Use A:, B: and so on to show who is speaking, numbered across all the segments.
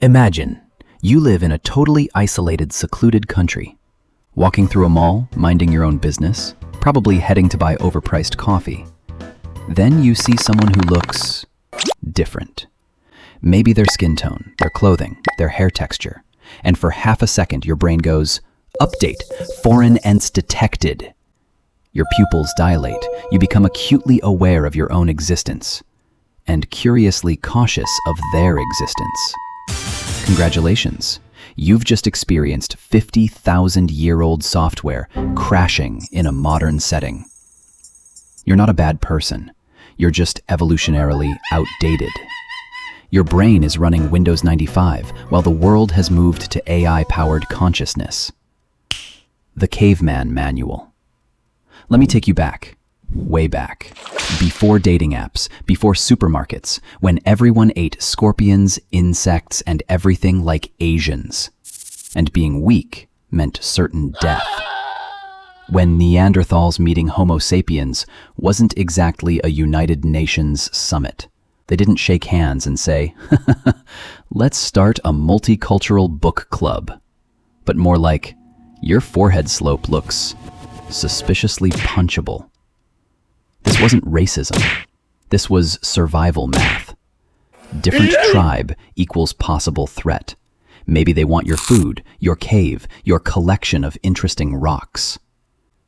A: Imagine, you live in a totally isolated, secluded country. Walking through a mall, minding your own business, probably heading to buy overpriced coffee. Then you see someone who looks different. Maybe their skin tone, their clothing, their hair texture. And for half a second, your brain goes, "Update, foreign ents detected." Your pupils dilate, you become acutely aware of your own existence, and curiously cautious of their existence. Congratulations, you've just experienced 50,000-year-old software crashing in a modern setting. You're not a bad person, you're just evolutionarily outdated. Your brain is running Windows 95 while the world has moved to AI-powered consciousness. The Caveman Manual. Let me take you back, way back, before dating apps, before supermarkets, when everyone ate scorpions, insects, and everything like Asians. And being weak meant certain death. When Neanderthals meeting Homo sapiens wasn't exactly a United Nations summit. They didn't shake hands and say, "Let's start a multicultural book club." But more like, "Your forehead slope looks suspiciously punchable." This wasn't racism. This was survival math. Different tribe equals possible threat. Maybe they want your food, your cave, your collection of interesting rocks.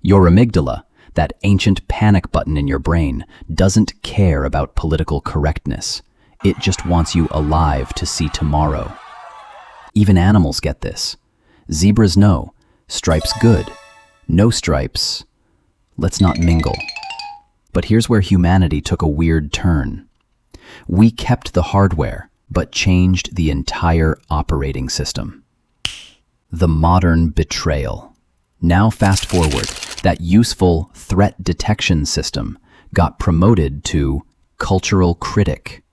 A: Your amygdala, that ancient panic button in your brain, doesn't care about political correctness. It just wants you alive to see tomorrow. Even animals get this. Zebras know, stripes good. No stripes, let's not mingle. But here's where humanity took a weird turn. We kept the hardware, but changed the entire operating system. The modern betrayal. Now fast forward, that useful threat detection system got promoted to cultural critic.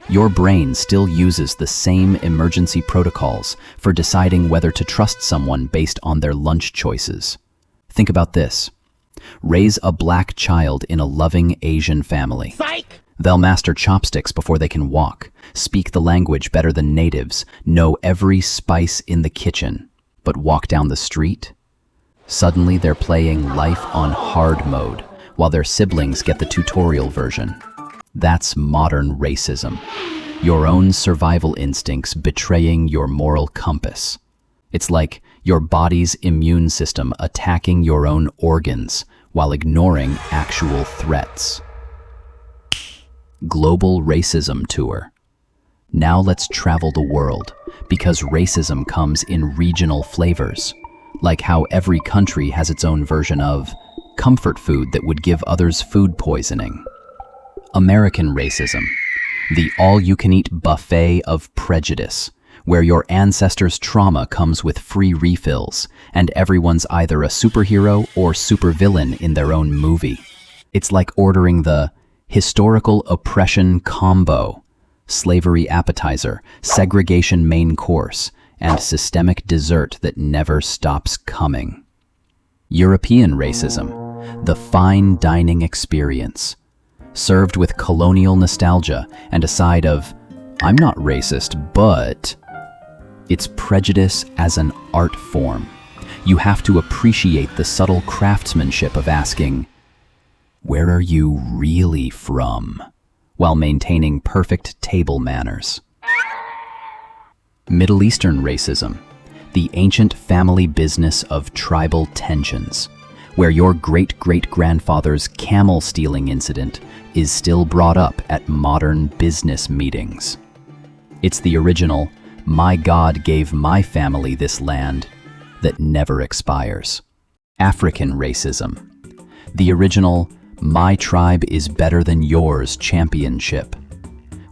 A: Your brain still uses the same emergency protocols for deciding whether to trust someone based on their lunch choices. Think about this. Raise a black child in a loving Asian family.
B: Psych!
A: They'll master chopsticks before they can walk, speak the language better than natives, know every spice in the kitchen, but walk down the street? Suddenly they're playing life on hard mode, while their siblings get the tutorial version. That's modern racism. Your own survival instincts betraying your moral compass. It's like your body's immune system attacking your own organs while ignoring actual threats. Global Racism Tour. Now let's travel the world, because racism comes in regional flavors, like how every country has its own version of comfort food that would give others food poisoning. American racism, the all-you-can-eat buffet of prejudice, where your ancestors' trauma comes with free refills, and everyone's either a superhero or supervillain in their own movie. It's like ordering the historical oppression combo, slavery appetizer, segregation main course, and systemic dessert that never stops coming. European racism, the fine dining experience, served with colonial nostalgia and a side of, "I'm not racist, but..." It's prejudice as an art form. You have to appreciate the subtle craftsmanship of asking, "Where are you really from?" while maintaining perfect table manners. Middle Eastern racism, the ancient family business of tribal tensions, where your great-great-grandfather's camel stealing incident is still brought up at modern business meetings. It's the original, "My God gave my family this land," that never expires. African racism, the original, "My tribe is better than yours" championship,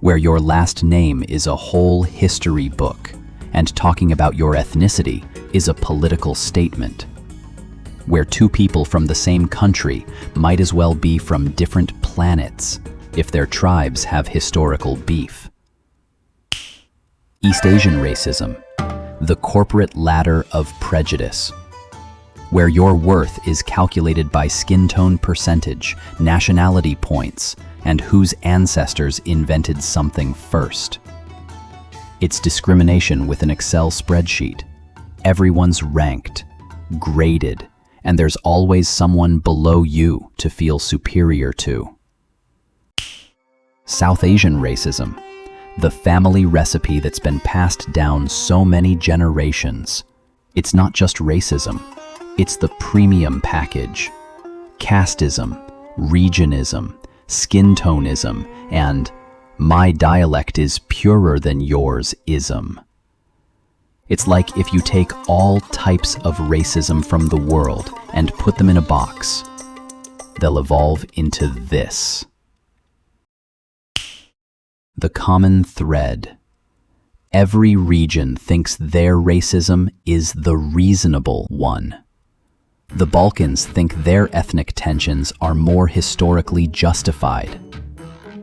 A: where your last name is a whole history book, and talking about your ethnicity is a political statement, where two people from the same country might as well be from different planets if their tribes have historical beef. East Asian racism, the corporate ladder of prejudice, where your worth is calculated by skin tone percentage, nationality points, and whose ancestors invented something first. It's discrimination with an Excel spreadsheet. Everyone's ranked, graded, and there's always someone below you to feel superior to. South Asian racism, the family recipe that's been passed down so many generations. It's not just racism, it's the premium package. Casteism, regionism, skin toneism, and my dialect is purer than yours ism. It's like if you take all types of racism from the world and put them in a box, they'll evolve into this. The common thread. Every region thinks their racism is the reasonable one. The Balkans think their ethnic tensions are more historically justified.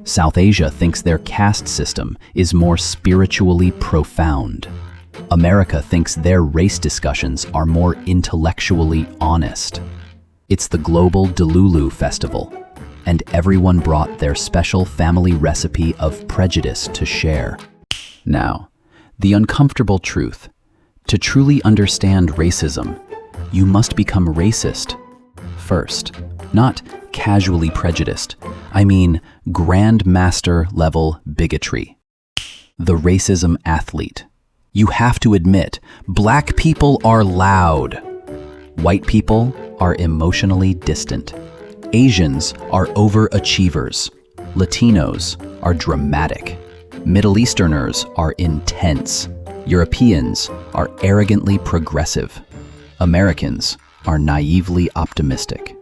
A: South Asia thinks their caste system is more spiritually profound. America thinks their race discussions are more intellectually honest. It's the global Delulu festival, and everyone brought their special family recipe of prejudice to share. Now, the uncomfortable truth. To truly understand racism, you must become racist first, not casually prejudiced. I mean grandmaster level bigotry. The racism athlete. You have to admit, black people are loud. White people are emotionally distant. Asians are overachievers. Latinos are dramatic. Middle Easterners are intense. Europeans are arrogantly progressive. Americans are naively optimistic.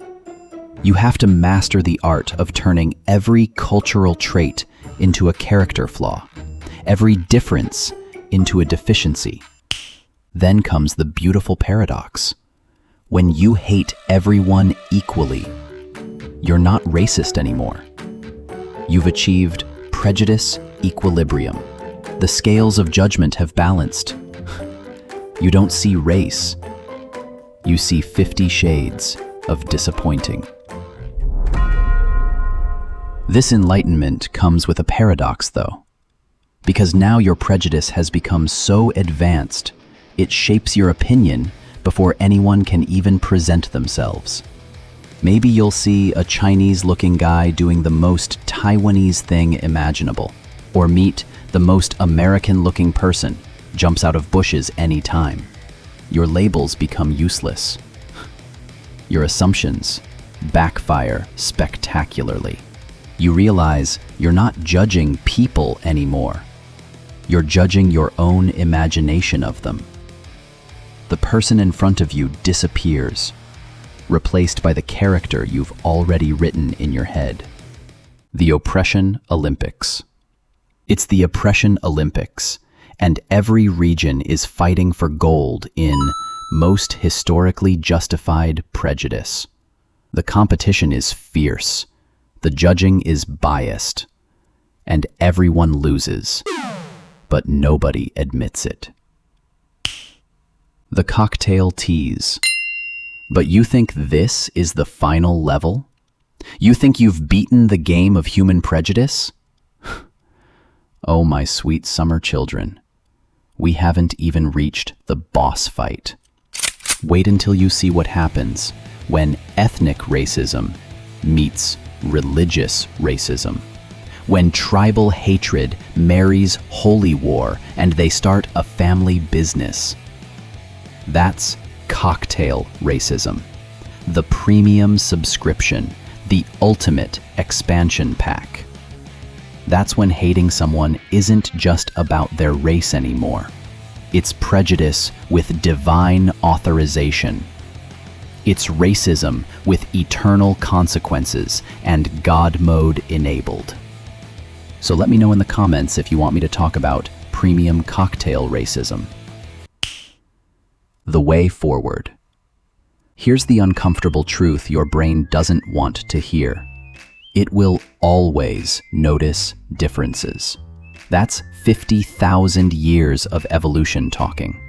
A: You have to master the art of turning every cultural trait into a character flaw, every difference into a deficiency. Then comes the beautiful paradox. When you hate everyone equally, you're not racist anymore. You've achieved prejudice equilibrium. The scales of judgment have balanced. You don't see race. You see 50 shades of disappointing. This enlightenment comes with a paradox, though, because now your prejudice has become so advanced, it shapes your opinion before anyone can even present themselves. Maybe you'll see a Chinese-looking guy doing the most Taiwanese thing imaginable, or meet the most American-looking person, jumps out of bushes anytime. Your labels become useless. Your assumptions backfire spectacularly. You realize you're not judging people anymore. You're judging your own imagination of them. The person in front of you disappears, replaced by the character you've already written in your head. The Oppression Olympics. It's the Oppression Olympics, and every region is fighting for gold in most historically justified prejudice. The competition is fierce, the judging is biased, and everyone loses, but nobody admits it. The cocktail tease. But you think this is the final level? You think you've beaten the game of human prejudice? Oh, my sweet summer children, we haven't even reached the boss fight. Wait until you see what happens when ethnic racism meets religious racism, when tribal hatred marries holy war and they start a family business. That's cocktail racism, the premium subscription, the ultimate expansion pack. That's when hating someone isn't just about their race anymore. It's prejudice with divine authorization. It's racism with eternal consequences and God mode enabled. So let me know in the comments if you want me to talk about premium cocktail racism. The way forward. Here's the uncomfortable truth your brain doesn't want to hear. It will always notice differences. That's 50,000 years of evolution talking.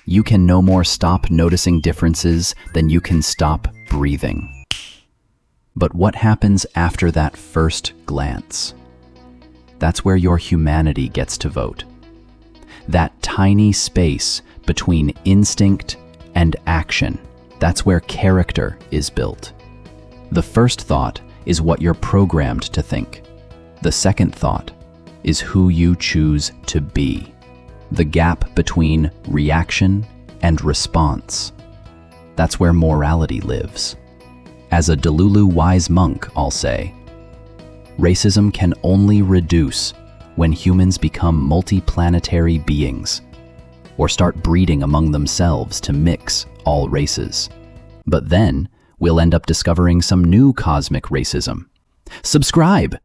A: You can no more stop noticing differences than you can stop breathing. But what happens after that first glance? That's where your humanity gets to vote. That tiny space between instinct and action. That's where character is built. The first thought is what you're programmed to think. The second thought is who you choose to be. The gap between reaction and response. That's where morality lives. As a Delulu wise monk, I'll say, racism can only reduce when humans become multiplanetary beings, or start breeding among themselves to mix all races. But then, we'll end up discovering some new cosmic racism. Subscribe!